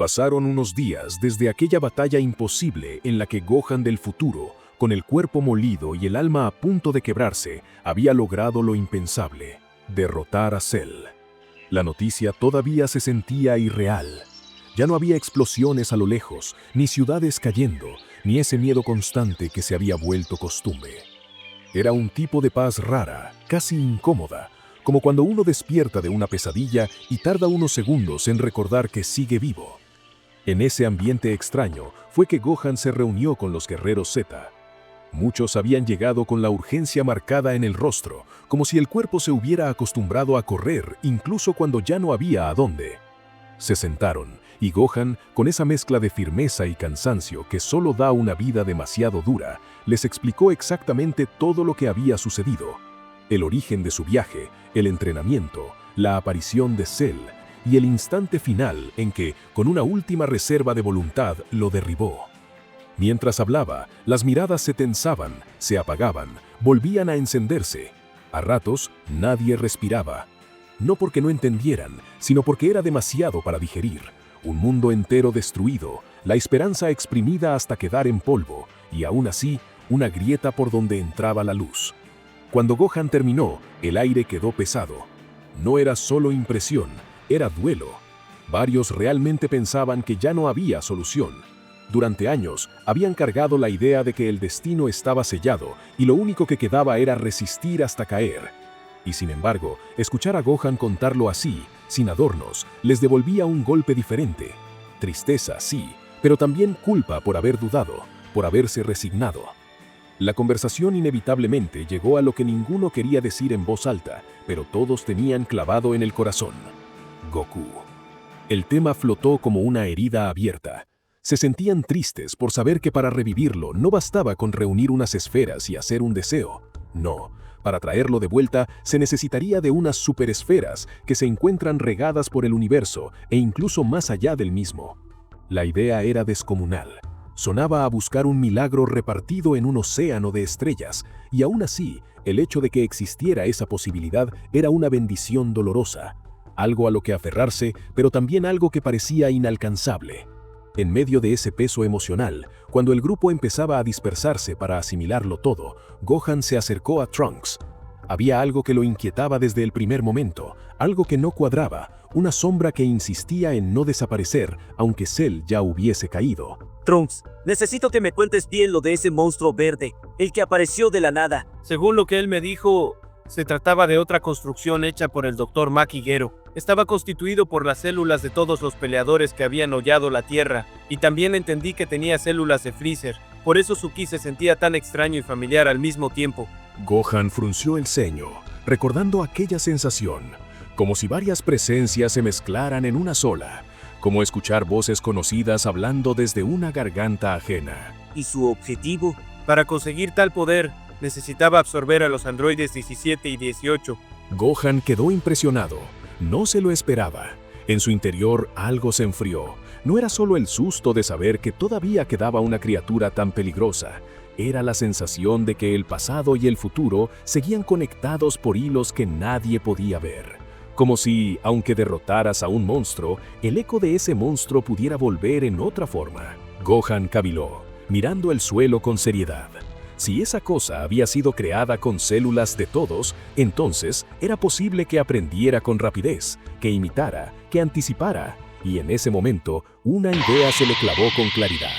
Pasaron unos días desde aquella batalla imposible en la que Gohan del futuro, con el cuerpo molido y el alma a punto de quebrarse, había logrado lo impensable: derrotar a Cell. La noticia todavía se sentía irreal. Ya no había explosiones a lo lejos, ni ciudades cayendo, ni ese miedo constante que se había vuelto costumbre. Era un tipo de paz rara, casi incómoda, como cuando uno despierta de una pesadilla y tarda unos segundos en recordar que sigue vivo. En ese ambiente extraño fue que Gohan se reunió con los guerreros Z. Muchos habían llegado con la urgencia marcada en el rostro, como si el cuerpo se hubiera acostumbrado a correr incluso cuando ya no había a dónde. Se sentaron, y Gohan, con esa mezcla de firmeza y cansancio que solo da una vida demasiado dura, les explicó exactamente todo lo que había sucedido: el origen de su viaje, el entrenamiento, la aparición de Cell y el instante final en que, con una última reserva de voluntad, lo derribó. Mientras hablaba, las miradas se tensaban, se apagaban, volvían a encenderse. A ratos, nadie respiraba. No porque no entendieran, sino porque era demasiado para digerir. Un mundo entero destruido, la esperanza exprimida hasta quedar en polvo, y aún así, una grieta por donde entraba la luz. Cuando Gohan terminó, el aire quedó pesado. No era solo impresión, era duelo. Varios realmente pensaban que ya no había solución. Durante años, habían cargado la idea de que el destino estaba sellado y lo único que quedaba era resistir hasta caer. Y sin embargo, escuchar a Gohan contarlo así, sin adornos, les devolvía un golpe diferente. Tristeza, sí, pero también culpa por haber dudado, por haberse resignado. La conversación inevitablemente llegó a lo que ninguno quería decir en voz alta, pero todos tenían clavado en el corazón: Goku. El tema flotó como una herida abierta. Se sentían tristes por saber que para revivirlo no bastaba con reunir unas esferas y hacer un deseo. No, para traerlo de vuelta se necesitaría de unas superesferas que se encuentran regadas por el universo e incluso más allá del mismo. La idea era descomunal. Sonaba a buscar un milagro repartido en un océano de estrellas, y aún así, el hecho de que existiera esa posibilidad era una bendición dolorosa. Algo a lo que aferrarse, pero también algo que parecía inalcanzable. En medio de ese peso emocional, cuando el grupo empezaba a dispersarse para asimilarlo todo, Gohan se acercó a Trunks. Había algo que lo inquietaba desde el primer momento, algo que no cuadraba, una sombra que insistía en no desaparecer, aunque Cell ya hubiese caído. Trunks, necesito que me cuentes bien lo de ese monstruo verde, el que apareció de la nada. Según lo que él me dijo, se trataba de otra construcción hecha por el Dr. Maki Gero. Estaba constituido por las células de todos los peleadores que habían hollado la Tierra, y también entendí que tenía células de Freezer. Por eso su ki se sentía tan extraño y familiar al mismo tiempo. Gohan frunció el ceño, recordando aquella sensación, como si varias presencias se mezclaran en una sola, como escuchar voces conocidas hablando desde una garganta ajena. ¿Y su objetivo? Para conseguir tal poder, necesitaba absorber a los androides 17 y 18. Gohan quedó impresionado. No se lo esperaba. En su interior algo se enfrió. No era solo el susto de saber que todavía quedaba una criatura tan peligrosa. Era la sensación de que el pasado y el futuro seguían conectados por hilos que nadie podía ver. Como si, aunque derrotaras a un monstruo, el eco de ese monstruo pudiera volver en otra forma. Gohan caviló, mirando el suelo con seriedad. Si esa cosa había sido creada con células de todos, entonces era posible que aprendiera con rapidez, que imitara, que anticipara, y en ese momento una idea se le clavó con claridad.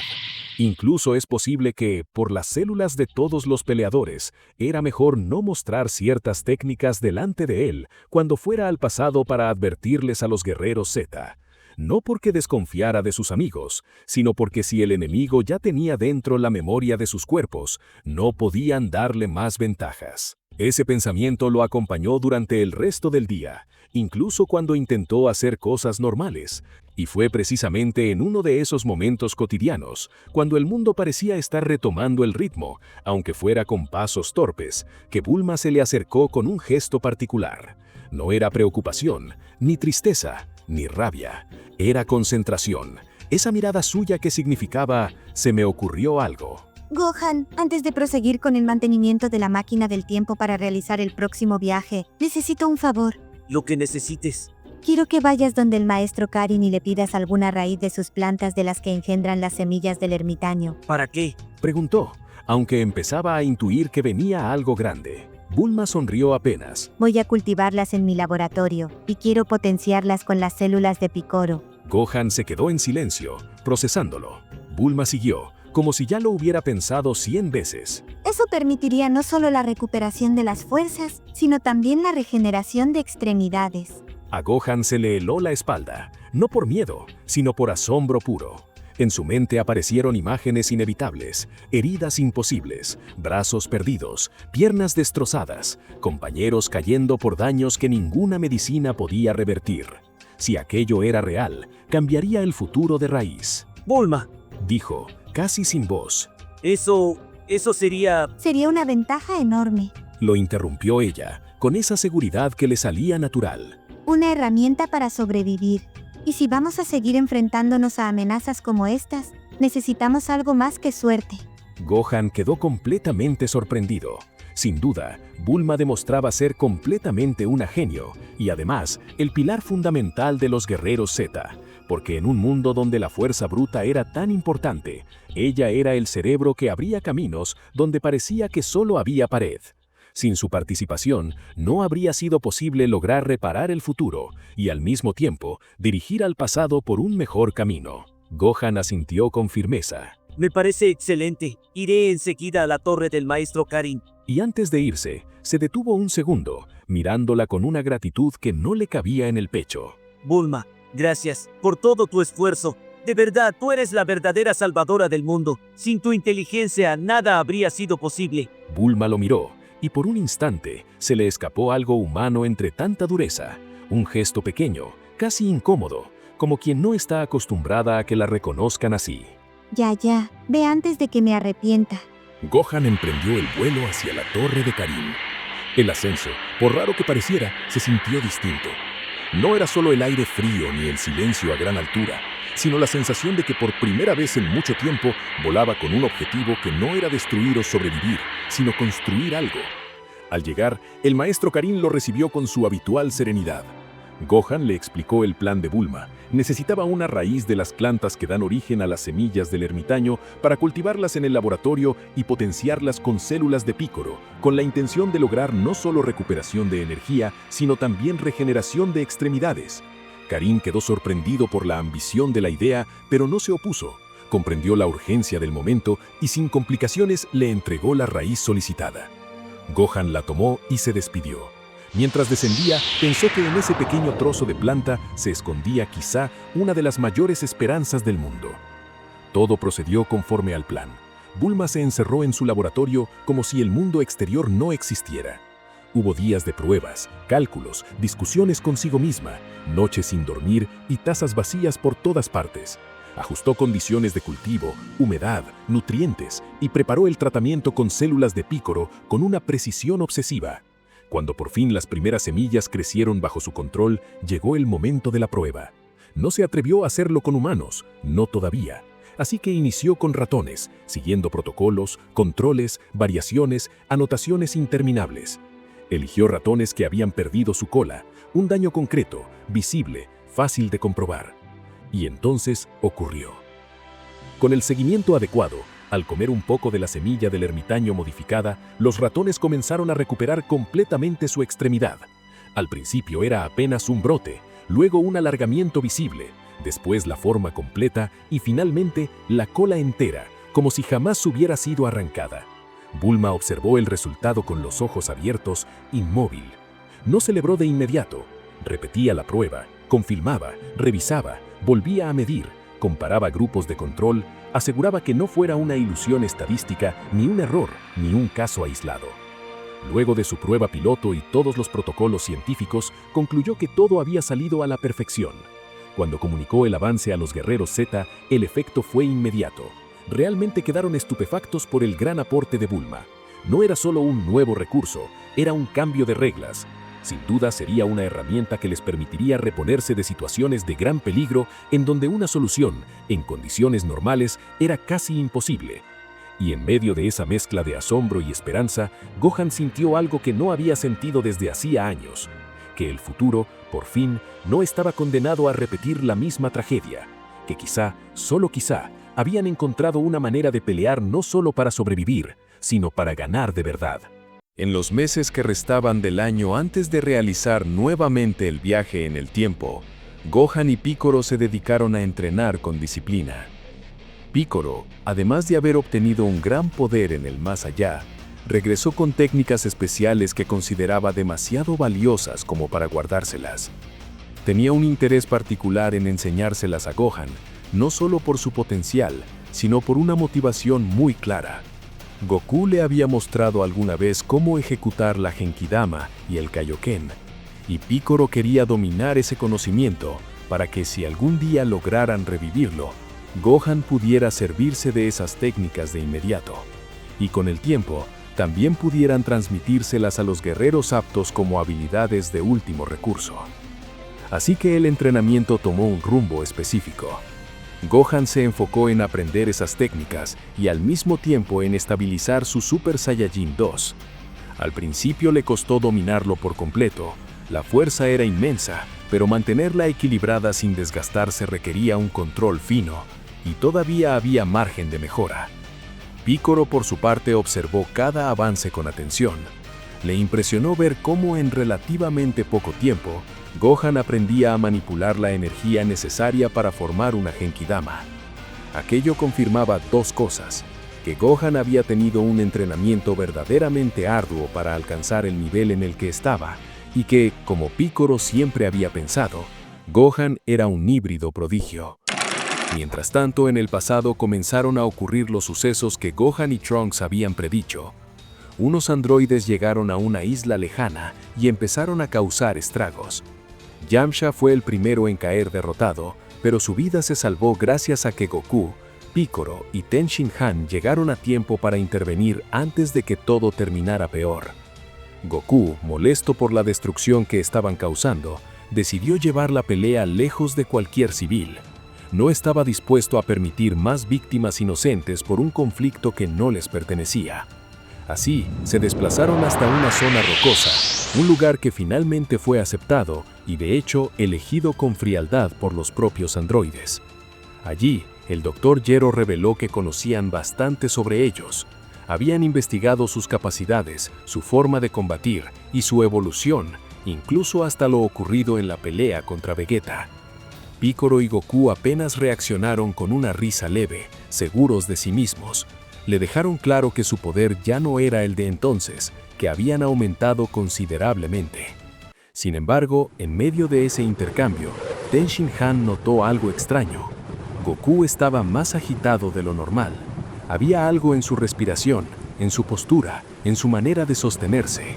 Incluso es posible que, por las células de todos los peleadores, era mejor no mostrar ciertas técnicas delante de él cuando fuera al pasado para advertirles a los guerreros Z. No porque desconfiara de sus amigos, sino porque si el enemigo ya tenía dentro la memoria de sus cuerpos, no podían darle más ventajas. Ese pensamiento lo acompañó durante el resto del día, incluso cuando intentó hacer cosas normales, y fue precisamente en uno de esos momentos cotidianos, cuando el mundo parecía estar retomando el ritmo, aunque fuera con pasos torpes, que Bulma se le acercó con un gesto particular. No era preocupación, ni tristeza, ni rabia. Era concentración. Esa mirada suya que significaba: se me ocurrió algo. Gohan, antes de proseguir con el mantenimiento de la máquina del tiempo para realizar el próximo viaje, necesito un favor. Lo que necesites. Quiero que vayas donde el maestro Karin y le pidas alguna raíz de sus plantas de las que engendran las semillas del ermitaño. ¿Para qué? Preguntó, aunque empezaba a intuir que venía algo grande. Bulma sonrió apenas. Voy a cultivarlas en mi laboratorio, y quiero potenciarlas con las células de Picoro. Gohan se quedó en silencio, procesándolo. Bulma siguió, como si ya lo hubiera pensado 100 veces. Eso permitiría no solo la recuperación de las fuerzas, sino también la regeneración de extremidades. A Gohan se le heló la espalda, no por miedo, sino por asombro puro. En su mente aparecieron imágenes inevitables, heridas imposibles, brazos perdidos, piernas destrozadas, compañeros cayendo por daños que ninguna medicina podía revertir. Si aquello era real, cambiaría el futuro de raíz. Bulma, Dijo, casi sin voz. eso sería... Sería una ventaja enorme. Lo interrumpió ella, con esa seguridad que le salía natural. Una herramienta para sobrevivir. Y si vamos a seguir enfrentándonos a amenazas como estas, necesitamos algo más que suerte. Gohan quedó completamente sorprendido. Sin duda, Bulma demostraba ser completamente una genio y además el pilar fundamental de los guerreros Z, porque en un mundo donde la fuerza bruta era tan importante, ella era el cerebro que abría caminos donde parecía que solo había pared. Sin su participación, no habría sido posible lograr reparar el futuro y al mismo tiempo dirigir al pasado por un mejor camino. Gohan asintió con firmeza. Me parece excelente. Iré enseguida a la torre del maestro Karin. Y antes de irse, se detuvo un segundo, mirándola con una gratitud que no le cabía en el pecho. Bulma, gracias por todo tu esfuerzo. De verdad, tú eres la verdadera salvadora del mundo. Sin tu inteligencia, nada habría sido posible. Bulma lo miró, y por un instante se le escapó algo humano entre tanta dureza, un gesto pequeño, casi incómodo, como quien no está acostumbrada a que la reconozcan así. Ya, ve antes de que me arrepienta. Gohan emprendió el vuelo hacia la torre de Karin. El ascenso, por raro que pareciera, se sintió distinto. No era solo el aire frío ni el silencio a gran altura, sino la sensación de que por primera vez en mucho tiempo volaba con un objetivo que no era destruir o sobrevivir, sino construir algo. Al llegar, el maestro Karin lo recibió con su habitual serenidad. Gohan le explicó el plan de Bulma. Necesitaba una raíz de las plantas que dan origen a las semillas del ermitaño para cultivarlas en el laboratorio y potenciarlas con células de Picoro, con la intención de lograr no solo recuperación de energía, sino también regeneración de extremidades. Karin quedó sorprendido por la ambición de la idea, pero no se opuso. Comprendió la urgencia del momento y sin complicaciones le entregó la raíz solicitada. Gohan la tomó y se despidió. Mientras descendía, pensó que en ese pequeño trozo de planta se escondía quizá una de las mayores esperanzas del mundo. Todo procedió conforme al plan. Bulma se encerró en su laboratorio como si el mundo exterior no existiera. Hubo días de pruebas, cálculos, discusiones consigo misma, noches sin dormir y tazas vacías por todas partes. Ajustó condiciones de cultivo, humedad, nutrientes y preparó el tratamiento con células de Picoro con una precisión obsesiva. Cuando por fin las primeras semillas crecieron bajo su control, llegó el momento de la prueba. No se atrevió a hacerlo con humanos, no todavía. Así que inició con ratones, siguiendo protocolos, controles, variaciones, anotaciones interminables. Eligió ratones que habían perdido su cola, un daño concreto, visible, fácil de comprobar. Y entonces ocurrió. Con el seguimiento adecuado, al comer un poco de la semilla del ermitaño modificada, los ratones comenzaron a recuperar completamente su extremidad. Al principio era apenas un brote, luego un alargamiento visible, después la forma completa y finalmente la cola entera, como si jamás hubiera sido arrancada. Bulma observó el resultado con los ojos abiertos, inmóvil. No celebró de inmediato. Repetía la prueba, confirmaba, revisaba, volvía a medir, comparaba grupos de control, aseguraba que no fuera una ilusión estadística, ni un error, ni un caso aislado. Luego de su prueba piloto y todos los protocolos científicos, concluyó que todo había salido a la perfección. Cuando comunicó el avance a los guerreros Z, el efecto fue inmediato. Realmente quedaron estupefactos por el gran aporte de Bulma. No era solo un nuevo recurso, era un cambio de reglas. Sin duda sería una herramienta que les permitiría reponerse de situaciones de gran peligro en donde una solución, en condiciones normales, era casi imposible. Y en medio de esa mezcla de asombro y esperanza, Gohan sintió algo que no había sentido desde hacía años, que el futuro, por fin, no estaba condenado a repetir la misma tragedia, que quizá, solo quizá, habían encontrado una manera de pelear no solo para sobrevivir, sino para ganar de verdad. En los meses que restaban del año antes de realizar nuevamente el viaje en el tiempo, Gohan y Picoro se dedicaron a entrenar con disciplina. Picoro, además de haber obtenido un gran poder en el más allá, regresó con técnicas especiales que consideraba demasiado valiosas como para guardárselas. Tenía un interés particular en enseñárselas a Gohan, no solo por su potencial, sino por una motivación muy clara. Goku le había mostrado alguna vez cómo ejecutar la Genkidama y el Kaioken, y Picoro quería dominar ese conocimiento para que si algún día lograran revivirlo, Gohan pudiera servirse de esas técnicas de inmediato, y con el tiempo también pudieran transmitírselas a los guerreros aptos como habilidades de último recurso. Así que el entrenamiento tomó un rumbo específico. Gohan se enfocó en aprender esas técnicas y al mismo tiempo en estabilizar su Super Saiyajin 2. Al principio le costó dominarlo por completo. La fuerza era inmensa, pero mantenerla equilibrada sin desgastarse requería un control fino, y todavía había margen de mejora. Picoro, por su parte, observó cada avance con atención. Le impresionó ver cómo en relativamente poco tiempo, Gohan aprendía a manipular la energía necesaria para formar una Genkidama. Aquello confirmaba dos cosas: que Gohan había tenido un entrenamiento verdaderamente arduo para alcanzar el nivel en el que estaba, y que, como Picoro siempre había pensado, Gohan era un híbrido prodigio. Mientras tanto, en el pasado comenzaron a ocurrir los sucesos que Gohan y Trunks habían predicho. Unos androides llegaron a una isla lejana y empezaron a causar estragos. Yamcha fue el primero en caer derrotado, pero su vida se salvó gracias a que Goku, Picoro y Ten Shin Han llegaron a tiempo para intervenir antes de que todo terminara peor. Goku, molesto por la destrucción que estaban causando, decidió llevar la pelea lejos de cualquier civil. No estaba dispuesto a permitir más víctimas inocentes por un conflicto que no les pertenecía. Así, se desplazaron hasta una zona rocosa, un lugar que finalmente fue aceptado y de hecho elegido con frialdad por los propios androides. Allí, el Dr. Gero reveló que conocían bastante sobre ellos. Habían investigado sus capacidades, su forma de combatir y su evolución, incluso hasta lo ocurrido en la pelea contra Vegeta. Picoro y Goku apenas reaccionaron con una risa leve, seguros de sí mismos. Le dejaron claro que su poder ya no era el de entonces, que habían aumentado considerablemente. Sin embargo, en medio de ese intercambio, Ten Shin Han notó algo extraño. Goku estaba más agitado de lo normal. Había algo en su respiración, en su postura, en su manera de sostenerse.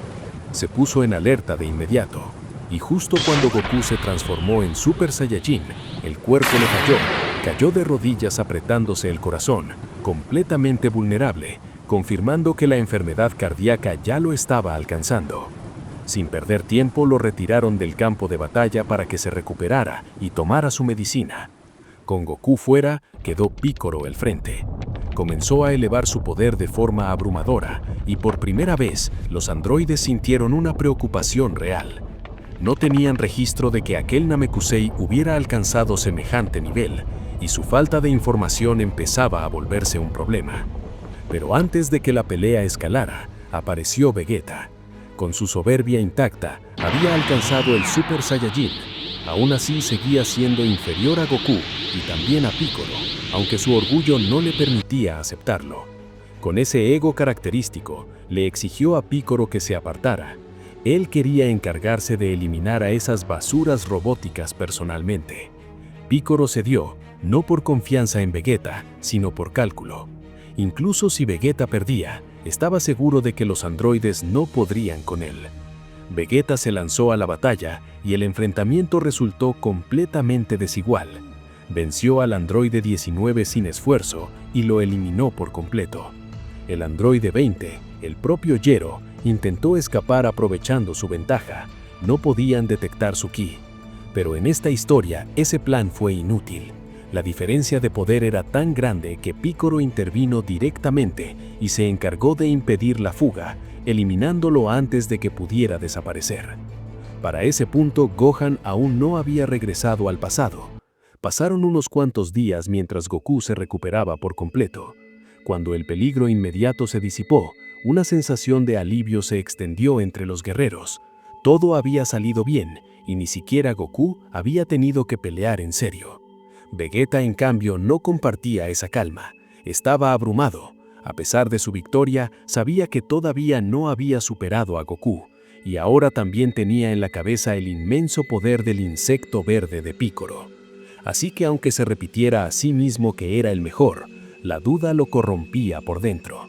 Se puso en alerta de inmediato. Y justo cuando Goku se transformó en Super Saiyajin, el cuerpo le falló, cayó de rodillas apretándose el corazón, completamente vulnerable, confirmando que la enfermedad cardíaca ya lo estaba alcanzando. Sin perder tiempo, lo retiraron del campo de batalla para que se recuperara y tomara su medicina. Con Goku fuera, quedó Picoro al frente. Comenzó a elevar su poder de forma abrumadora, y por primera vez, los androides sintieron una preocupación real. No tenían registro de que aquel Namekusei hubiera alcanzado semejante nivel, y su falta de información empezaba a volverse un problema. Pero antes de que la pelea escalara, apareció Vegeta. Con su soberbia intacta, había alcanzado el Super Saiyajin. Aún así seguía siendo inferior a Goku y también a Picoro, aunque su orgullo no le permitía aceptarlo. Con ese ego característico, le exigió a Picoro que se apartara. Él quería encargarse de eliminar a esas basuras robóticas personalmente. Picoro cedió, no por confianza en Vegeta, sino por cálculo. Incluso si Vegeta perdía, estaba seguro de que los androides no podrían con él. Vegeta se lanzó a la batalla y el enfrentamiento resultó completamente desigual. Venció al androide 19 sin esfuerzo y lo eliminó por completo. El androide 20, el propio Gero, intentó escapar aprovechando su ventaja. No podían detectar su ki. Pero en esta historia, ese plan fue inútil. La diferencia de poder era tan grande que Picoro intervino directamente y se encargó de impedir la fuga, eliminándolo antes de que pudiera desaparecer. Para ese punto, Gohan aún no había regresado al pasado. Pasaron unos cuantos días mientras Goku se recuperaba por completo. Cuando el peligro inmediato se disipó, una sensación de alivio se extendió entre los guerreros. Todo había salido bien, y ni siquiera Goku había tenido que pelear en serio. Vegeta, en cambio, no compartía esa calma. Estaba abrumado. A pesar de su victoria, sabía que todavía no había superado a Goku, y ahora también tenía en la cabeza el inmenso poder del insecto verde de Piccolo. Así que aunque se repitiera a sí mismo que era el mejor, la duda lo corrompía por dentro.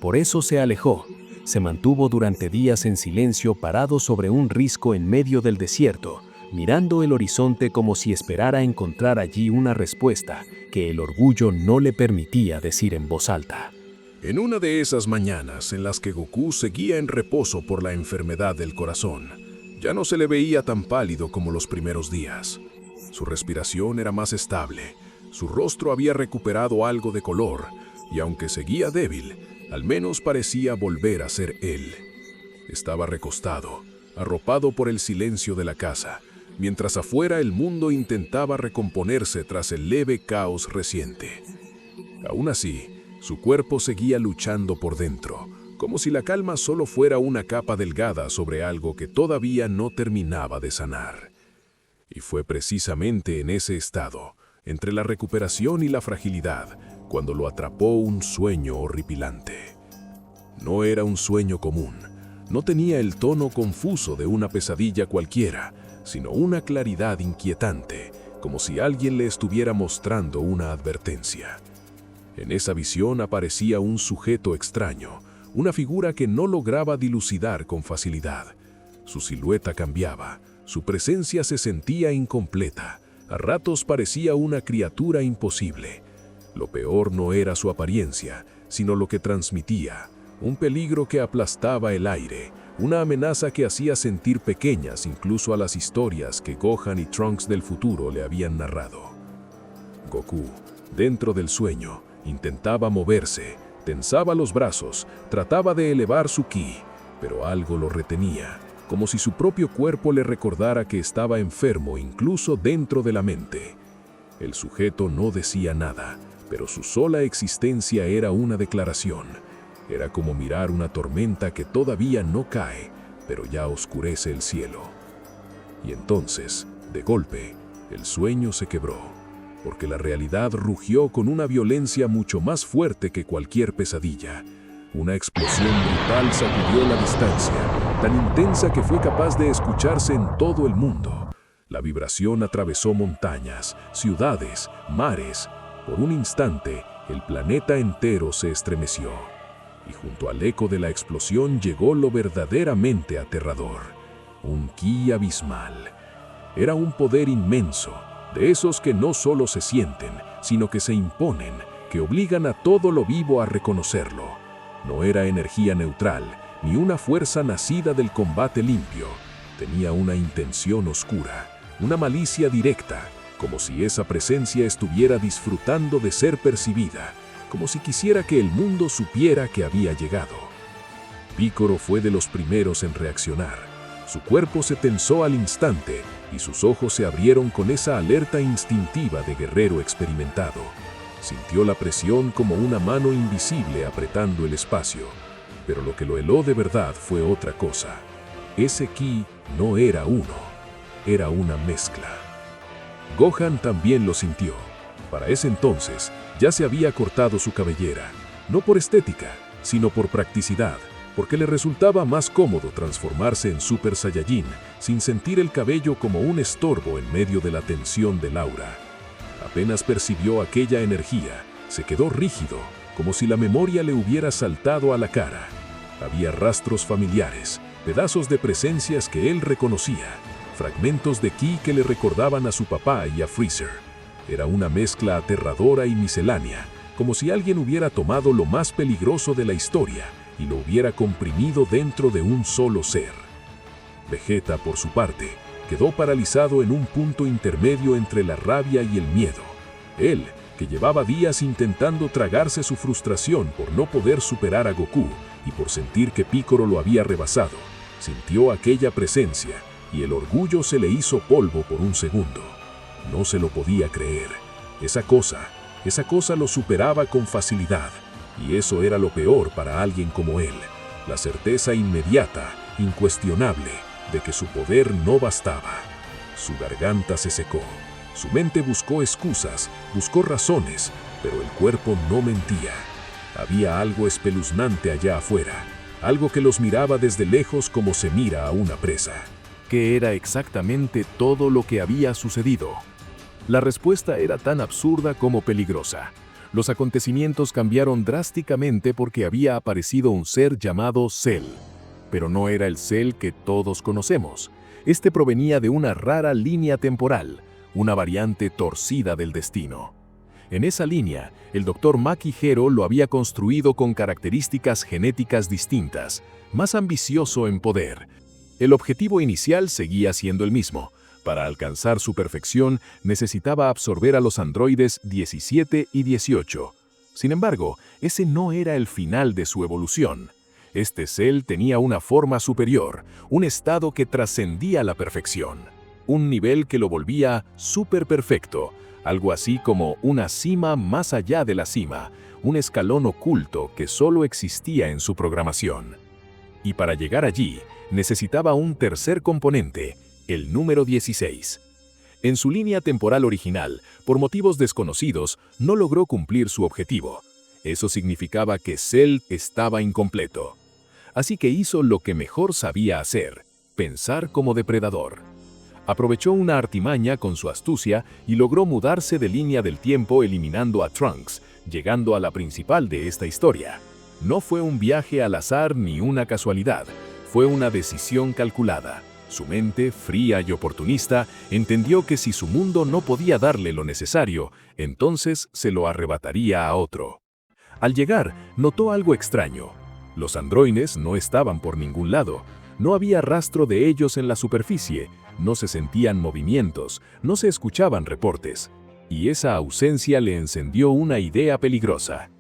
Por eso se alejó. Se mantuvo durante días en silencio parado sobre un risco en medio del desierto, mirando el horizonte como si esperara encontrar allí una respuesta que el orgullo no le permitía decir en voz alta. En una de esas mañanas en las que Goku seguía en reposo por la enfermedad del corazón, ya no se le veía tan pálido como los primeros días. Su respiración era más estable, su rostro había recuperado algo de color, y aunque seguía débil, al menos parecía volver a ser él. Estaba recostado, arropado por el silencio de la casa, mientras afuera el mundo intentaba recomponerse tras el leve caos reciente. Aún así, su cuerpo seguía luchando por dentro, como si la calma solo fuera una capa delgada sobre algo que todavía no terminaba de sanar. Y fue precisamente en ese estado, entre la recuperación y la fragilidad, cuando lo atrapó un sueño horripilante. No era un sueño común, no tenía el tono confuso de una pesadilla cualquiera, sino una claridad inquietante, como si alguien le estuviera mostrando una advertencia. En esa visión aparecía un sujeto extraño, una figura que no lograba dilucidar con facilidad. Su silueta cambiaba, su presencia se sentía incompleta, a ratos parecía una criatura imposible. Lo peor no era su apariencia, sino lo que transmitía, un peligro que aplastaba el aire, una amenaza que hacía sentir pequeñas incluso a las historias que Gohan y Trunks del futuro le habían narrado. Goku, dentro del sueño, intentaba moverse, tensaba los brazos, trataba de elevar su ki, pero algo lo retenía, como si su propio cuerpo le recordara que estaba enfermo incluso dentro de la mente. El sujeto no decía nada, pero su sola existencia era una declaración. Era como mirar una tormenta que todavía no cae, pero ya oscurece el cielo. Y entonces, de golpe, el sueño se quebró, porque la realidad rugió con una violencia mucho más fuerte que cualquier pesadilla. Una explosión brutal sacudió la distancia, tan intensa que fue capaz de escucharse en todo el mundo. La vibración atravesó montañas, ciudades, mares. Por un instante, el planeta entero se estremeció. Y junto al eco de la explosión llegó lo verdaderamente aterrador, un ki abismal. Era un poder inmenso, de esos que no solo se sienten, sino que se imponen, que obligan a todo lo vivo a reconocerlo. No era energía neutral, ni una fuerza nacida del combate limpio. Tenía una intención oscura, una malicia directa, como si esa presencia estuviera disfrutando de ser percibida, como si quisiera que el mundo supiera que había llegado. Piccolo fue de los primeros en reaccionar. Su cuerpo se tensó al instante y sus ojos se abrieron con esa alerta instintiva de guerrero experimentado. Sintió la presión como una mano invisible apretando el espacio, pero lo que lo heló de verdad fue otra cosa. Ese ki no era uno, era una mezcla. Gohan también lo sintió. Para ese entonces, ya se había cortado su cabellera, no por estética, sino por practicidad, porque le resultaba más cómodo transformarse en Super Saiyajin sin sentir el cabello como un estorbo en medio de la tensión del aura. Apenas percibió aquella energía, se quedó rígido, como si la memoria le hubiera saltado a la cara. Había rastros familiares, pedazos de presencias que él reconocía, fragmentos de ki que le recordaban a su papá y a Freezer. Era una mezcla aterradora y miscelánea, como si alguien hubiera tomado lo más peligroso de la historia y lo hubiera comprimido dentro de un solo ser. Vegeta, por su parte, quedó paralizado en un punto intermedio entre la rabia y el miedo. Él, que llevaba días intentando tragarse su frustración por no poder superar a Goku y por sentir que Piccolo lo había rebasado, sintió aquella presencia y el orgullo se le hizo polvo por un segundo. No se lo podía creer. Esa cosa lo superaba con facilidad, y eso era lo peor para alguien como él, la certeza inmediata, incuestionable, de que su poder no bastaba. Su garganta se secó, su mente buscó excusas, buscó razones, pero el cuerpo no mentía. Había algo espeluznante allá afuera, algo que los miraba desde lejos como se mira a una presa. ¿Qué era exactamente todo lo que había sucedido? La respuesta era tan absurda como peligrosa. Los acontecimientos cambiaron drásticamente porque había aparecido un ser llamado Cell. Pero no era el Cell que todos conocemos. Este provenía de una rara línea temporal, una variante torcida del destino. En esa línea, el Dr. Maki Gero lo había construido con características genéticas distintas, más ambicioso en poder. El objetivo inicial seguía siendo el mismo. Para alcanzar su perfección, necesitaba absorber a los androides 17 y 18. Sin embargo, ese no era el final de su evolución. Este Cell tenía una forma superior, un estado que trascendía la perfección. Un nivel que lo volvía superperfecto, algo así como una cima más allá de la cima, un escalón oculto que solo existía en su programación. Y para llegar allí, necesitaba un tercer componente, el número 16. En su línea temporal original, por motivos desconocidos, no logró cumplir su objetivo. Eso significaba que Cell estaba incompleto. Así que hizo lo que mejor sabía hacer, pensar como depredador. Aprovechó una artimaña con su astucia y logró mudarse de línea del tiempo eliminando a Trunks, llegando a la principal de esta historia. No fue un viaje al azar ni una casualidad, fue una decisión calculada. Su mente, fría y oportunista, entendió que si su mundo no podía darle lo necesario, entonces se lo arrebataría a otro. Al llegar, notó algo extraño. Los androides no estaban por ningún lado, no había rastro de ellos en la superficie, no se sentían movimientos, no se escuchaban reportes. Y esa ausencia le encendió una idea peligrosa.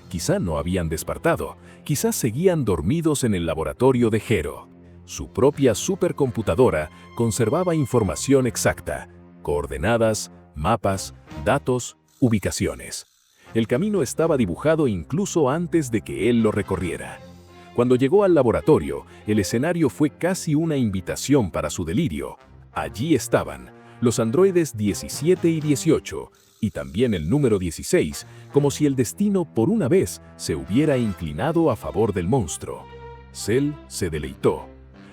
Quizá no habían despertado, quizás seguían dormidos en el laboratorio de Gero. Su propia supercomputadora conservaba información exacta, coordenadas, mapas, datos, ubicaciones. El camino estaba dibujado incluso antes de que él lo recorriera. Cuando llegó al laboratorio, el escenario fue casi una invitación para su delirio. Allí estaban, los androides 17 y 18, y también el número 16, como si el destino por una vez se hubiera inclinado a favor del monstruo. Cell se deleitó.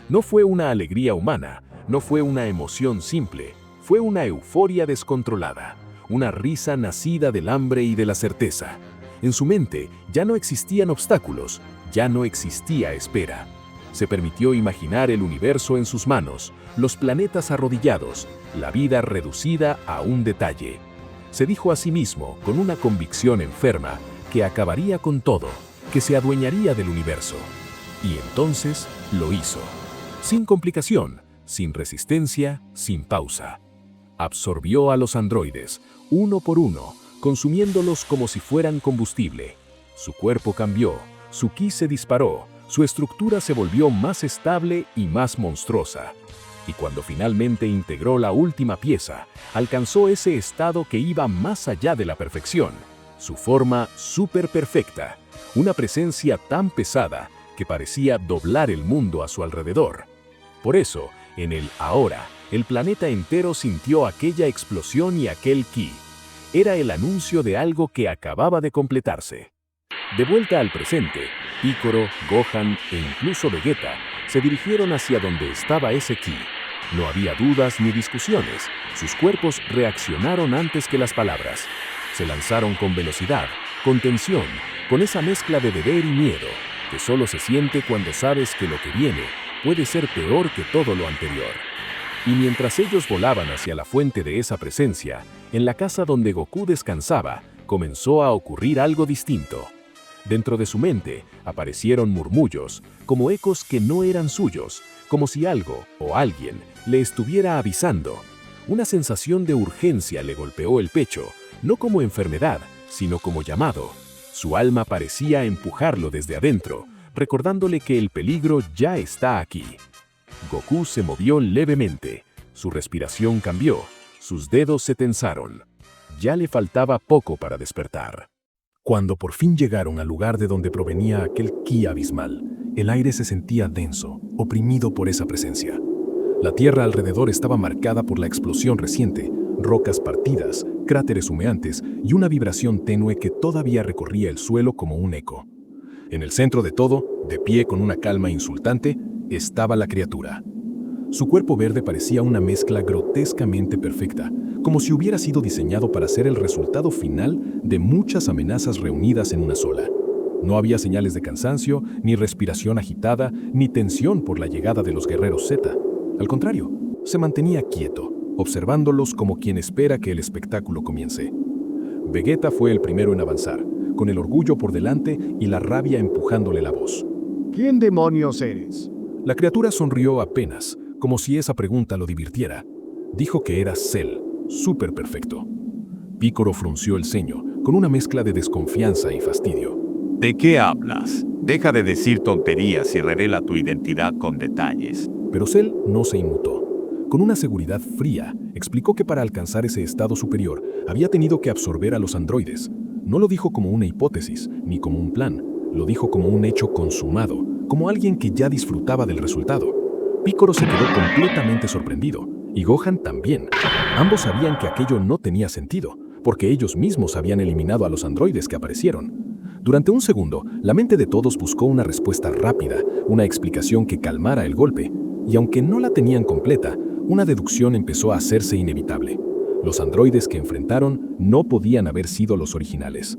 No fue una alegría humana, no fue una emoción simple, fue una euforia descontrolada, una risa nacida del hambre y de la certeza. En su mente ya no existían obstáculos, ya no existía espera. Se permitió imaginar el universo en sus manos, los planetas arrodillados, la vida reducida a un detalle. Se dijo a sí mismo, con una convicción enferma, que acabaría con todo, que se adueñaría del universo. Y entonces lo hizo. Sin complicación, sin resistencia, sin pausa. Absorbió a los androides, uno por uno, consumiéndolos como si fueran combustible. Su cuerpo cambió, su ki se disparó, su estructura se volvió más estable y más monstruosa. Y cuando finalmente integró la última pieza, alcanzó ese estado que iba más allá de la perfección, su forma superperfecta, una presencia tan pesada que parecía doblar el mundo a su alrededor. Por eso, en el ahora, el planeta entero sintió aquella explosión y aquel ki. Era el anuncio de algo que acababa de completarse. De vuelta al presente, Picoro, Gohan e incluso Vegeta se dirigieron hacia donde estaba ese ki. No había dudas ni discusiones. Sus cuerpos reaccionaron antes que las palabras. Se lanzaron con velocidad, con tensión, con esa mezcla de deber y miedo, que solo se siente cuando sabes que lo que viene puede ser peor que todo lo anterior. Y mientras ellos volaban hacia la fuente de esa presencia, en la casa donde Goku descansaba, comenzó a ocurrir algo distinto. Dentro de su mente aparecieron murmullos, como ecos que no eran suyos, como si algo o alguien le estuviera avisando. Una sensación de urgencia le golpeó el pecho, no como enfermedad, sino como llamado. Su alma parecía empujarlo desde adentro, recordándole que el peligro ya está aquí. Goku se movió levemente, su respiración cambió, sus dedos se tensaron. Ya le faltaba poco para despertar. Cuando por fin llegaron al lugar de donde provenía aquel ki abismal, el aire se sentía denso, oprimido por esa presencia. La tierra alrededor estaba marcada por la explosión reciente, rocas partidas, cráteres humeantes y una vibración tenue que todavía recorría el suelo como un eco. En el centro de todo, de pie con una calma insultante, estaba la criatura. Su cuerpo verde parecía una mezcla grotescamente perfecta, como si hubiera sido diseñado para ser el resultado final de muchas amenazas reunidas en una sola. No había señales de cansancio, ni respiración agitada, ni tensión por la llegada de los guerreros Z. Al contrario, se mantenía quieto, observándolos como quien espera que el espectáculo comience. Vegeta fue el primero en avanzar, con el orgullo por delante y la rabia empujándole la voz. ¿Quién demonios eres? La criatura sonrió apenas, como si esa pregunta lo divirtiera. Dijo que era Cell, súper perfecto. Piccolo frunció el ceño, con una mezcla de desconfianza y fastidio. ¿De qué hablas? Deja de decir tonterías y revela tu identidad con detalles. Pero Cell no se inmutó. Con una seguridad fría, explicó que para alcanzar ese estado superior había tenido que absorber a los androides. No lo dijo como una hipótesis, ni como un plan. Lo dijo como un hecho consumado, como alguien que ya disfrutaba del resultado. Piccolo se quedó completamente sorprendido, y Gohan también. Ambos sabían que aquello no tenía sentido, porque ellos mismos habían eliminado a los androides que aparecieron. Durante un segundo, la mente de todos buscó una respuesta rápida, una explicación que calmara el golpe, y aunque no la tenían completa, una deducción empezó a hacerse inevitable. Los androides que enfrentaron no podían haber sido los originales.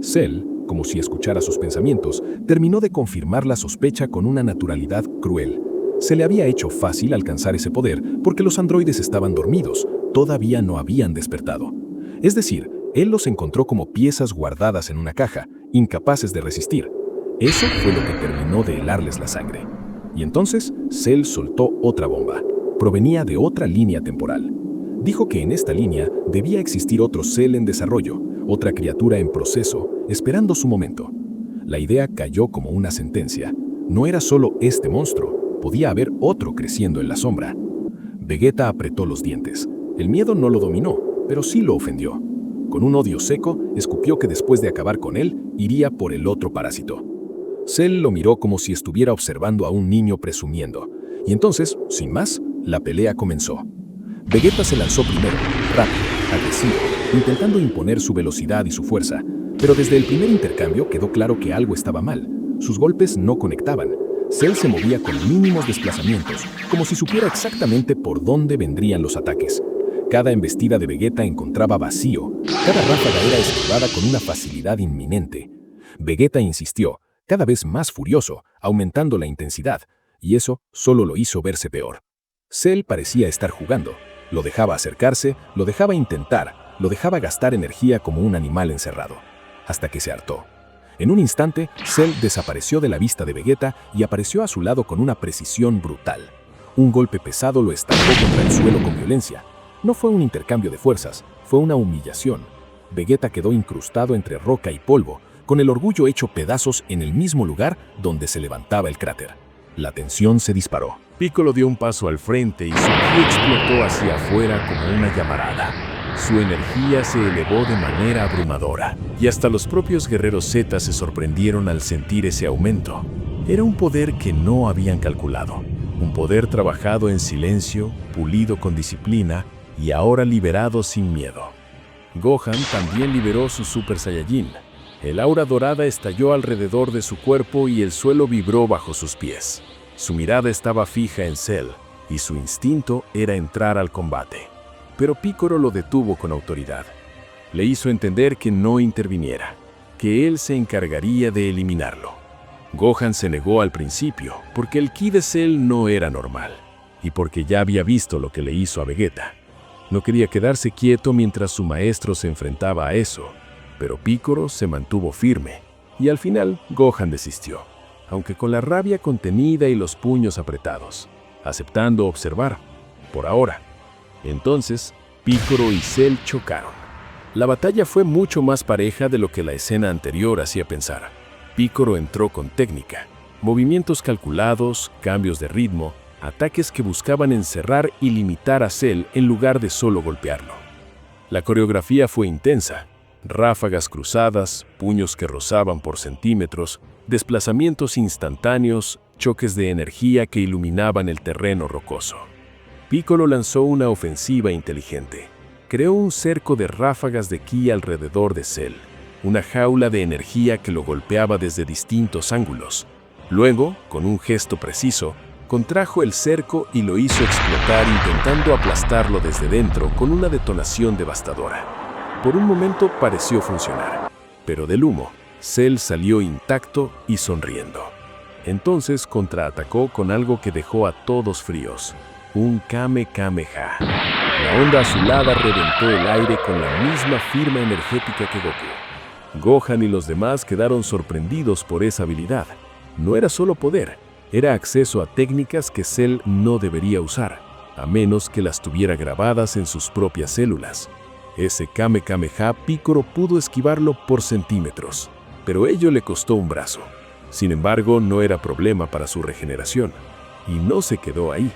Cell, como si escuchara sus pensamientos, terminó de confirmar la sospecha con una naturalidad cruel. Se le había hecho fácil alcanzar ese poder porque los androides estaban dormidos, todavía no habían despertado. Es decir, él los encontró como piezas guardadas en una caja, incapaces de resistir. Eso fue lo que terminó de helarles la sangre. Y entonces, Cell soltó otra bomba. Provenía de otra línea temporal. Dijo que en esta línea debía existir otro Cell en desarrollo, otra criatura en proceso, esperando su momento. La idea cayó como una sentencia. No era solo este monstruo, podía haber otro creciendo en la sombra. Vegeta apretó los dientes. El miedo no lo dominó, pero sí lo ofendió. Con un odio seco, escupió que después de acabar con él, iría por el otro parásito. Cell lo miró como si estuviera observando a un niño presumiendo. Y entonces, sin más, la pelea comenzó. Vegeta se lanzó primero, rápido, agresivo, intentando imponer su velocidad y su fuerza. Pero desde el primer intercambio quedó claro que algo estaba mal. Sus golpes no conectaban. Cell se movía con mínimos desplazamientos, como si supiera exactamente por dónde vendrían los ataques. Cada embestida de Vegeta encontraba vacío. Cada ráfaga era esquivada con una facilidad inminente. Vegeta insistió, cada vez más furioso, aumentando la intensidad, y eso solo lo hizo verse peor. Cell parecía estar jugando. Lo dejaba acercarse, lo dejaba intentar, lo dejaba gastar energía como un animal encerrado, hasta que se hartó. En un instante, Cell desapareció de la vista de Vegeta y apareció a su lado con una precisión brutal. Un golpe pesado lo estampó contra el suelo con violencia. No fue un intercambio de fuerzas, fue una humillación. Vegeta quedó incrustado entre roca y polvo, con el orgullo hecho pedazos en el mismo lugar donde se levantaba el cráter. La tensión se disparó. Piccolo dio un paso al frente y su ki explotó hacia afuera como una llamarada. Su energía se elevó de manera abrumadora, y hasta los propios guerreros Z se sorprendieron al sentir ese aumento. Era un poder que no habían calculado, un poder trabajado en silencio, pulido con disciplina y ahora liberado sin miedo. Gohan también liberó su Super Saiyajin. El aura dorada estalló alrededor de su cuerpo y el suelo vibró bajo sus pies. Su mirada estaba fija en Cell, y su instinto era entrar al combate. Pero Piccolo lo detuvo con autoridad. Le hizo entender que no interviniera, que él se encargaría de eliminarlo. Gohan se negó al principio, porque el ki de Cell no era normal, y porque ya había visto lo que le hizo a Vegeta. No quería quedarse quieto mientras su maestro se enfrentaba a eso, pero Piccolo se mantuvo firme, y al final Gohan desistió, aunque con la rabia contenida y los puños apretados, aceptando observar, por ahora. Entonces, Piccolo y Cell chocaron. La batalla fue mucho más pareja de lo que la escena anterior hacía pensar. Piccolo entró con técnica, movimientos calculados, cambios de ritmo, ataques que buscaban encerrar y limitar a Cell en lugar de solo golpearlo. La coreografía fue intensa, ráfagas cruzadas, puños que rozaban por centímetros, desplazamientos instantáneos, choques de energía que iluminaban el terreno rocoso. Piccolo lanzó una ofensiva inteligente. Creó un cerco de ráfagas de ki alrededor de Cell, una jaula de energía que lo golpeaba desde distintos ángulos. Luego, con un gesto preciso, contrajo el cerco y lo hizo explotar intentando aplastarlo desde dentro con una detonación devastadora. Por un momento pareció funcionar, pero del humo, Cell salió intacto y sonriendo. Entonces contraatacó con algo que dejó a todos fríos, un Kamehameha. La onda azulada reventó el aire con la misma firma energética que Goku. Gohan y los demás quedaron sorprendidos por esa habilidad. No era solo poder, era acceso a técnicas que Cell no debería usar, a menos que las tuviera grabadas en sus propias células. Ese Kamehameha Piccolo pudo esquivarlo por centímetros, pero ello le costó un brazo. Sin embargo, no era problema para su regeneración, y no se quedó ahí.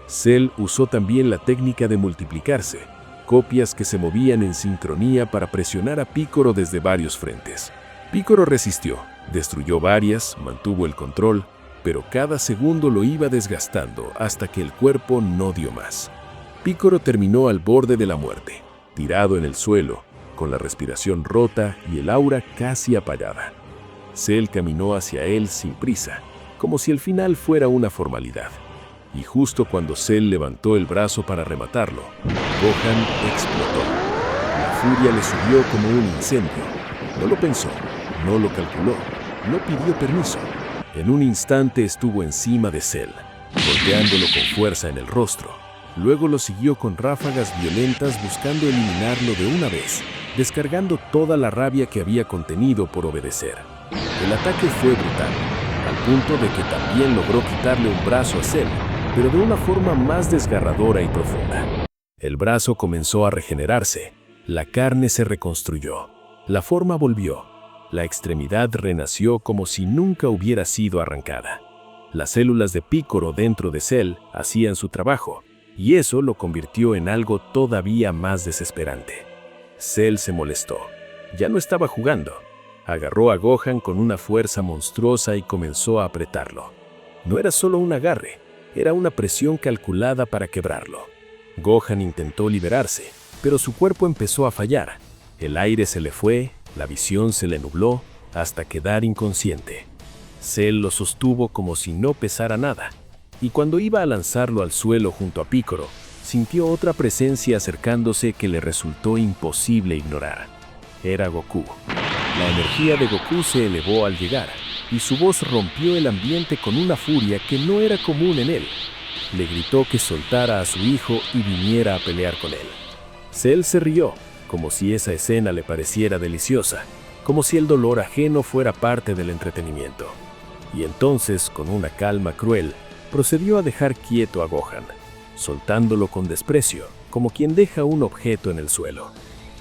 Cell usó también la técnica de multiplicarse, copias que se movían en sincronía para presionar a Piccolo desde varios frentes. Piccolo resistió, destruyó varias, mantuvo el control, pero cada segundo lo iba desgastando hasta que el cuerpo no dio más. Piccolo terminó al borde de la muerte, tirado en el suelo, con la respiración rota y el aura casi apagada. Cell caminó hacia él sin prisa, como si el final fuera una formalidad. Y justo cuando Cell levantó el brazo para rematarlo, Gohan explotó. La furia le subió como un incendio. No lo pensó, no lo calculó, no pidió permiso. En un instante estuvo encima de Cell, golpeándolo con fuerza en el rostro. Luego lo siguió con ráfagas violentas buscando eliminarlo de una vez, descargando toda la rabia que había contenido por obedecer. El ataque fue brutal, al punto de que también logró quitarle un brazo a Cell, pero de una forma más desgarradora y profunda. El brazo comenzó a regenerarse, la carne se reconstruyó, la forma volvió, la extremidad renació como si nunca hubiera sido arrancada. Las células de Piccolo dentro de Cell hacían su trabajo, y eso lo convirtió en algo todavía más desesperante. Cell se molestó. Ya no estaba jugando. Agarró a Gohan con una fuerza monstruosa y comenzó a apretarlo. No era solo un agarre, era una presión calculada para quebrarlo. Gohan intentó liberarse, pero su cuerpo empezó a fallar. El aire se le fue, la visión se le nubló, hasta quedar inconsciente. Cell lo sostuvo como si no pesara nada, y cuando iba a lanzarlo al suelo junto a Piccolo, sintió otra presencia acercándose que le resultó imposible ignorar. Era Goku. La energía de Goku se elevó al llegar, y su voz rompió el ambiente con una furia que no era común en él. Le gritó que soltara a su hijo y viniera a pelear con él. Cell se rió, como si esa escena le pareciera deliciosa, como si el dolor ajeno fuera parte del entretenimiento. Y entonces, con una calma cruel, procedió a dejar quieto a Gohan, soltándolo con desprecio, como quien deja un objeto en el suelo.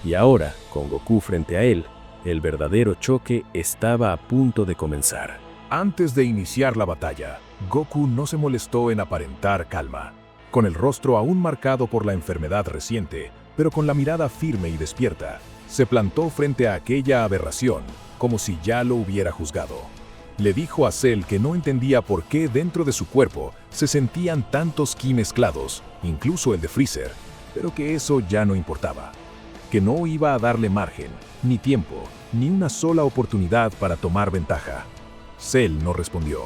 Y ahora, con Goku frente a él, el verdadero choque estaba a punto de comenzar. Antes de iniciar la batalla, Goku no se molestó en aparentar calma. Con el rostro aún marcado por la enfermedad reciente, pero con la mirada firme y despierta, se plantó frente a aquella aberración, como si ya lo hubiera juzgado. Le dijo a Cell que no entendía por qué dentro de su cuerpo se sentían tantos ki mezclados, incluso el de Freezer, pero que eso ya no importaba. Que no iba a darle margen, ni tiempo, ni una sola oportunidad para tomar ventaja. Cell no respondió.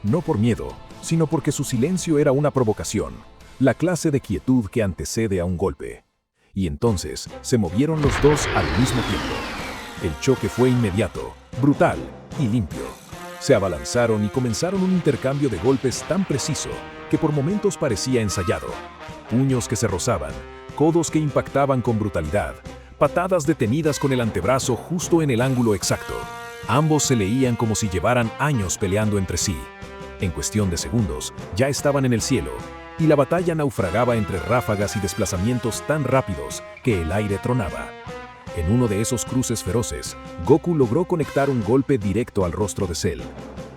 No por miedo, sino porque su silencio era una provocación, la clase de quietud que antecede a un golpe. Y entonces se movieron los dos al mismo tiempo. El choque fue inmediato, brutal y limpio. Se abalanzaron y comenzaron un intercambio de golpes tan preciso que por momentos parecía ensayado. Puños que se rozaban, codos que impactaban con brutalidad, patadas detenidas con el antebrazo justo en el ángulo exacto. Ambos se leían como si llevaran años peleando entre sí. En cuestión de segundos, ya estaban en el cielo, y la batalla naufragaba entre ráfagas y desplazamientos tan rápidos que el aire tronaba. En uno de esos cruces feroces, Goku logró conectar un golpe directo al rostro de Cell.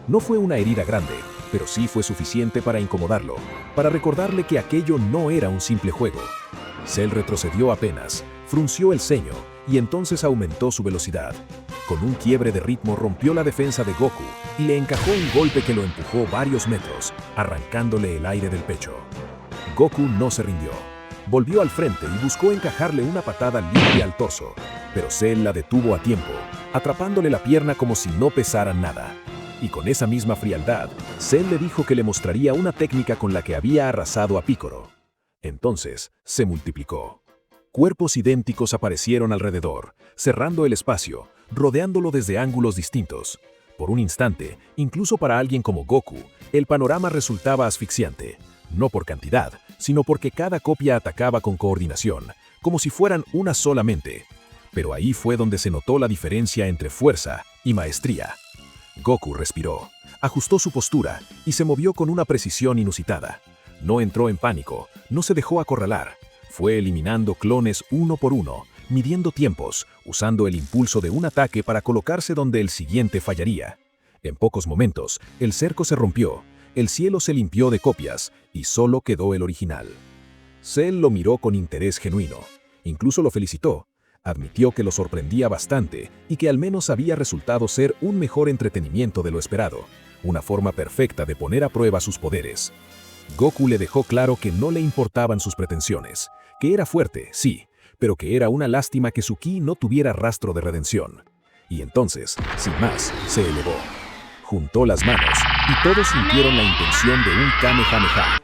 No fue una herida grande, pero sí fue suficiente para incomodarlo, para recordarle que aquello no era un simple juego. Cell retrocedió apenas, frunció el ceño y entonces aumentó su velocidad. Con un quiebre de ritmo rompió la defensa de Goku y le encajó un golpe que lo empujó varios metros, arrancándole el aire del pecho. Goku no se rindió. Volvió al frente y buscó encajarle una patada limpia al torso, pero Cell la detuvo a tiempo, atrapándole la pierna como si no pesara nada. Y con esa misma frialdad, Cell le dijo que le mostraría una técnica con la que había arrasado a Piccolo. Entonces, se multiplicó. Cuerpos idénticos aparecieron alrededor, cerrando el espacio, rodeándolo desde ángulos distintos. Por un instante, incluso para alguien como Goku, el panorama resultaba asfixiante. No por cantidad, sino porque cada copia atacaba con coordinación, como si fueran una sola mente. Pero ahí fue donde se notó la diferencia entre fuerza y maestría. Goku respiró, ajustó su postura y se movió con una precisión inusitada. No entró en pánico, no se dejó acorralar. Fue eliminando clones uno por uno, midiendo tiempos, usando el impulso de un ataque para colocarse donde el siguiente fallaría. En pocos momentos, el cerco se rompió, el cielo se limpió de copias y solo quedó el original. Cell lo miró con interés genuino, incluso lo felicitó. Admitió que lo sorprendía bastante y que al menos había resultado ser un mejor entretenimiento de lo esperado, una forma perfecta de poner a prueba sus poderes. Goku le dejó claro que no le importaban sus pretensiones, que era fuerte, sí, pero que era una lástima que su ki no tuviera rastro de redención. Y entonces, sin más, se elevó. Juntó las manos y todos sintieron la intención de un Kamehameha.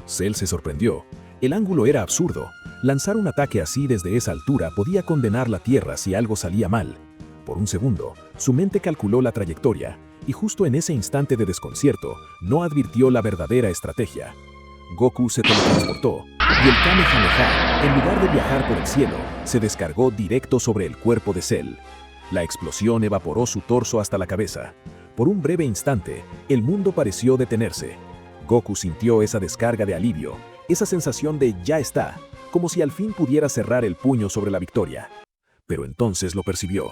Cell se sorprendió. El ángulo era absurdo. Lanzar un ataque así desde esa altura podía condenar la Tierra si algo salía mal. Por un segundo, su mente calculó la trayectoria, y justo en ese instante de desconcierto, no advirtió la verdadera estrategia. Goku se teletransportó, y el Kamehameha, en lugar de viajar por el cielo, se descargó directo sobre el cuerpo de Cell. La explosión evaporó su torso hasta la cabeza. Por un breve instante, el mundo pareció detenerse. Goku sintió esa descarga de alivio, esa sensación de ya está, como si al fin pudiera cerrar el puño sobre la victoria. Pero entonces lo percibió.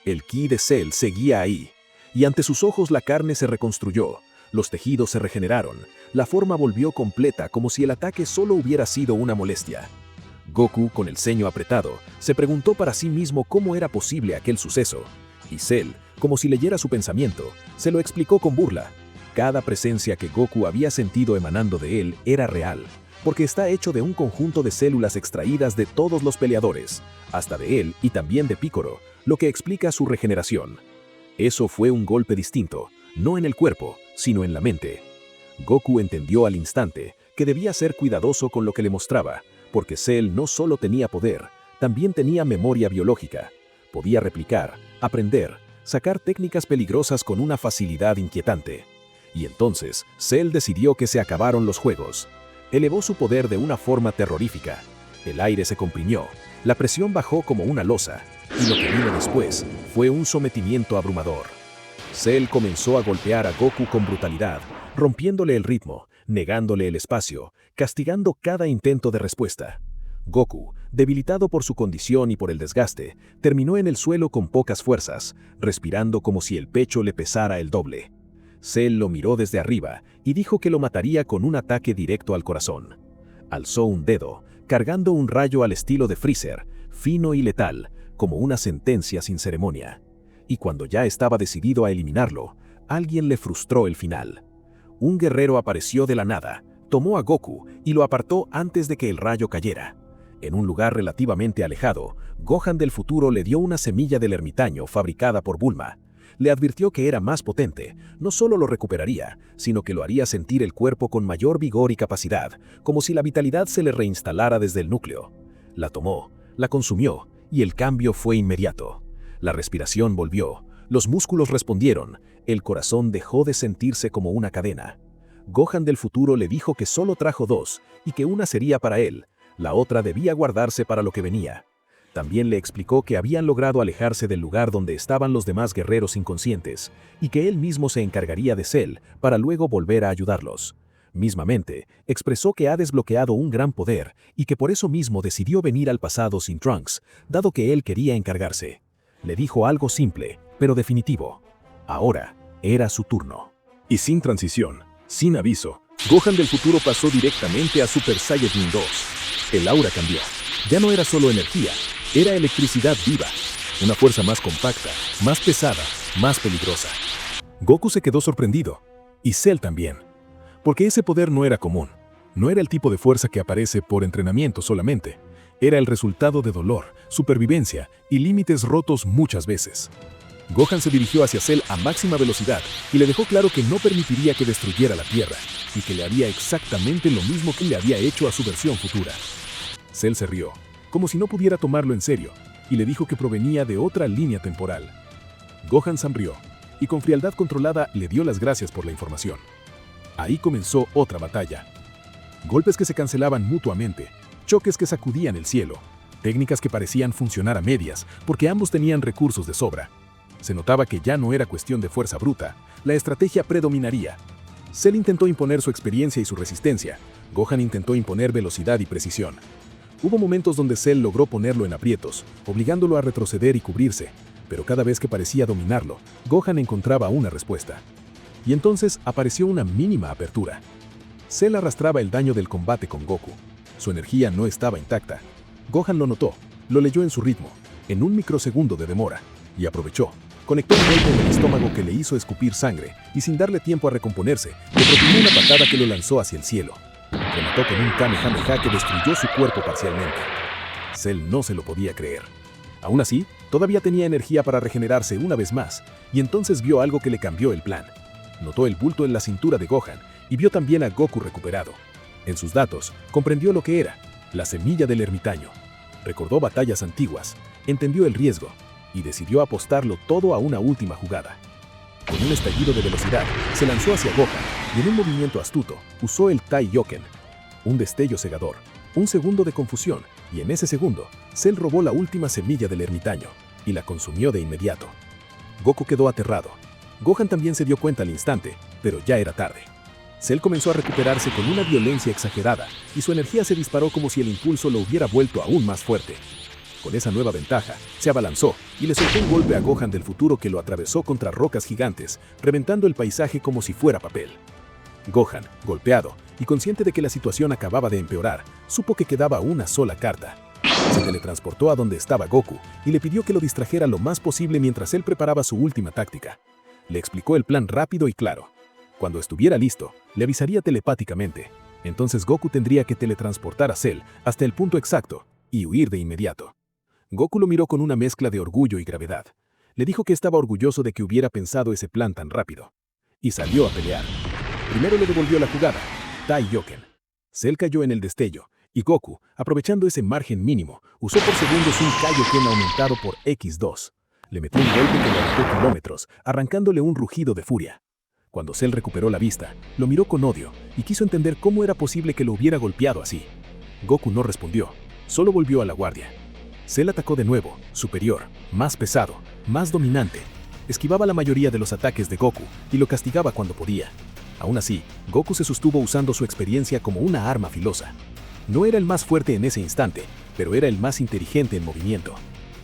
El ki de Cell seguía ahí, y ante sus ojos la carne se reconstruyó, los tejidos se regeneraron, la forma volvió completa como si el ataque solo hubiera sido una molestia. Goku, con el ceño apretado, se preguntó para sí mismo cómo era posible aquel suceso, y Cell, como si leyera su pensamiento, se lo explicó con burla. Cada presencia que Goku había sentido emanando de él era real, porque está hecho de un conjunto de células extraídas de todos los peleadores, hasta de él y también de Piccolo, lo que explica su regeneración. Eso fue un golpe distinto, no en el cuerpo, sino en la mente. Goku entendió al instante que debía ser cuidadoso con lo que le mostraba, porque Cell no solo tenía poder, también tenía memoria biológica. Podía replicar, aprender, sacar técnicas peligrosas con una facilidad inquietante. Y entonces, Cell decidió que se acabaron los juegos. Elevó su poder de una forma terrorífica. El aire se comprimió, la presión bajó como una losa, y lo que vino después fue un sometimiento abrumador. Cell comenzó a golpear a Goku con brutalidad, rompiéndole el ritmo, negándole el espacio, castigando cada intento de respuesta. Goku, debilitado por su condición y por el desgaste, terminó en el suelo con pocas fuerzas, respirando como si el pecho le pesara el doble. Cell lo miró desde arriba y dijo que lo mataría con un ataque directo al corazón. Alzó un dedo, cargando un rayo al estilo de Freezer, fino y letal, como una sentencia sin ceremonia. Y cuando ya estaba decidido a eliminarlo, alguien le frustró el final. Un guerrero apareció de la nada, tomó a Goku y lo apartó antes de que el rayo cayera. En un lugar relativamente alejado, Gohan del futuro le dio una semilla del ermitaño fabricada por Bulma. Le advirtió que era más potente, no solo lo recuperaría, sino que lo haría sentir el cuerpo con mayor vigor y capacidad, como si la vitalidad se le reinstalara desde el núcleo. La tomó, la consumió, y el cambio fue inmediato. La respiración volvió, los músculos respondieron, el corazón dejó de sentirse como una cadena. Gohan del futuro le dijo que solo trajo dos, y que una sería para él, la otra debía guardarse para lo que venía. También le explicó que habían logrado alejarse del lugar donde estaban los demás guerreros inconscientes, y que él mismo se encargaría de Cell para luego volver a ayudarlos. Mismamente, expresó que ha desbloqueado un gran poder y que por eso mismo decidió venir al pasado sin Trunks, dado que él quería encargarse. Le dijo algo simple, pero definitivo. Ahora era su turno. Y sin transición, Sin aviso, Gohan del futuro pasó directamente a Super Saiyajin 2. El aura cambió. Ya no era solo energía, era electricidad viva. Una fuerza más compacta, más pesada, más peligrosa. Goku se quedó sorprendido. Y Cell también. Porque ese poder no era común. No era el tipo de fuerza que aparece por entrenamiento solamente. Era el resultado de dolor, supervivencia y límites rotos muchas veces. Gohan se dirigió hacia Cell a máxima velocidad y le dejó claro que no permitiría que destruyera la Tierra y que le haría exactamente lo mismo que le había hecho a su versión futura. Cell se rió, como si no pudiera tomarlo en serio, y le dijo que provenía de otra línea temporal. Gohan sonrió y con frialdad controlada le dio las gracias por la información. Ahí comenzó otra batalla. Golpes que se cancelaban mutuamente, choques que sacudían el cielo, técnicas que parecían funcionar a medias porque ambos tenían recursos de sobra. Se notaba que ya no era cuestión de fuerza bruta, la estrategia predominaría. Cell intentó imponer su experiencia y su resistencia, Gohan intentó imponer velocidad y precisión. Hubo momentos donde Cell logró ponerlo en aprietos, obligándolo a retroceder y cubrirse, pero cada vez que parecía dominarlo, Gohan encontraba una respuesta. Y entonces apareció una mínima apertura. Cell arrastraba el daño del combate con Goku. Su energía no estaba intacta. Gohan lo notó, lo leyó en su ritmo, en un microsegundo de demora, y aprovechó. Conectó un golpe en el estómago que le hizo escupir sangre, y sin darle tiempo a recomponerse, le propinó una patada que lo lanzó hacia el cielo. Remató con un Kamehameha que destruyó su cuerpo parcialmente. Cell no se lo podía creer. Aún así, todavía tenía energía para regenerarse una vez más, y entonces vio algo que le cambió el plan. Notó el bulto en la cintura de Gohan, y vio también a Goku recuperado. En sus datos, comprendió lo que era, la semilla del ermitaño. Recordó batallas antiguas, entendió el riesgo, y decidió apostarlo todo a una última jugada. Con un estallido de velocidad, se lanzó hacia Gohan, y en un movimiento astuto, usó el Tai-Yoken. Un destello cegador, un segundo de confusión, y en ese segundo, Cell robó la última semilla del ermitaño, y la consumió de inmediato. Goku quedó aterrado. Gohan también se dio cuenta al instante, pero ya era tarde. Cell comenzó a recuperarse con una violencia exagerada, y su energía se disparó como si el impulso lo hubiera vuelto aún más fuerte. Con esa nueva ventaja, se abalanzó y le soltó un golpe a Gohan del futuro que lo atravesó contra rocas gigantes, reventando el paisaje como si fuera papel. Gohan, golpeado y consciente de que la situación acababa de empeorar, supo que quedaba una sola carta. Se teletransportó a donde estaba Goku y le pidió que lo distrajera lo más posible mientras él preparaba su última táctica. Le explicó el plan rápido y claro. Cuando estuviera listo, le avisaría telepáticamente. Entonces Goku tendría que teletransportar a Cell hasta el punto exacto y huir de inmediato. Goku lo miró con una mezcla de orgullo y gravedad. Le dijo que estaba orgulloso de que hubiera pensado ese plan tan rápido. Y salió a pelear. Primero le devolvió la jugada, Tai-Yoken. Cell cayó en el destello, y Goku, aprovechando ese margen mínimo, usó por segundos un Kaioken aumentado por X2. Le metió un golpe que le arrancó kilómetros, arrancándole un rugido de furia. Cuando Cell recuperó la vista, lo miró con odio, y quiso entender cómo era posible que lo hubiera golpeado así. Goku no respondió, solo volvió a la guardia. Cell atacó de nuevo, superior, más pesado, más dominante. Esquivaba la mayoría de los ataques de Goku y lo castigaba cuando podía. Aún así, Goku se sostuvo usando su experiencia como una arma filosa. No era el más fuerte en ese instante, pero era el más inteligente en movimiento.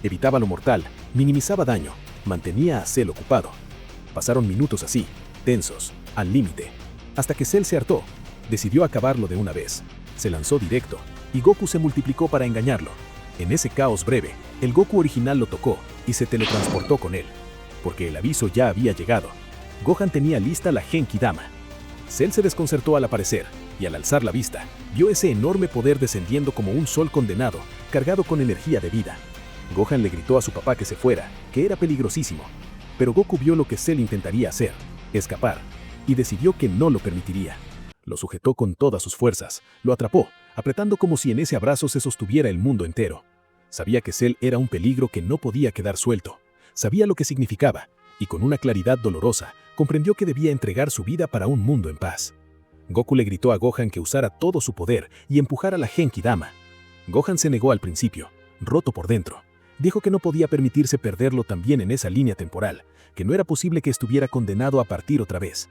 Evitaba lo mortal, minimizaba daño, mantenía a Cell ocupado. Pasaron minutos así, tensos, al límite, hasta que Cell se hartó. Decidió acabarlo de una vez. Se lanzó directo, y Goku se multiplicó para engañarlo. En ese caos breve, el Goku original lo tocó y se teletransportó con él. Porque el aviso ya había llegado. Gohan tenía lista la Genki Dama. Cell se desconcertó al aparecer, y al alzar la vista, vio ese enorme poder descendiendo como un sol condenado, cargado con energía de vida. Gohan le gritó a su papá que se fuera, que era peligrosísimo. Pero Goku vio lo que Cell intentaría hacer, escapar, y decidió que no lo permitiría. Lo sujetó con todas sus fuerzas, lo atrapó, apretando como si en ese abrazo se sostuviera el mundo entero. Sabía que Cell era un peligro que no podía quedar suelto. Sabía lo que significaba, y con una claridad dolorosa, comprendió que debía entregar su vida para un mundo en paz. Goku le gritó a Gohan que usara todo su poder y empujara la Genki Dama. Gohan se negó al principio, roto por dentro. Dijo que no podía permitirse perderlo también en esa línea temporal, que no era posible que estuviera condenado a partir otra vez.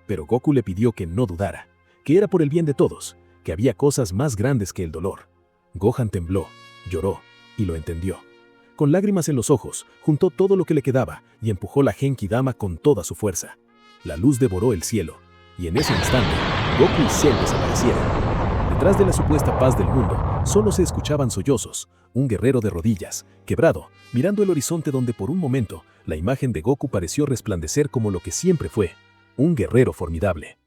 Pero Goku le pidió que no dudara, que era por el bien de todos, que había cosas más grandes que el dolor. Gohan tembló, lloró, y lo entendió. Con lágrimas en los ojos, juntó todo lo que le quedaba y empujó la Genki Dama con toda su fuerza. La luz devoró el cielo, y en ese instante, Goku y Cell desaparecieron. Detrás de la supuesta paz del mundo, solo se escuchaban sollozos, un guerrero de rodillas, quebrado, mirando el horizonte donde por un momento, la imagen de Goku pareció resplandecer como lo que siempre fue, un guerrero formidable.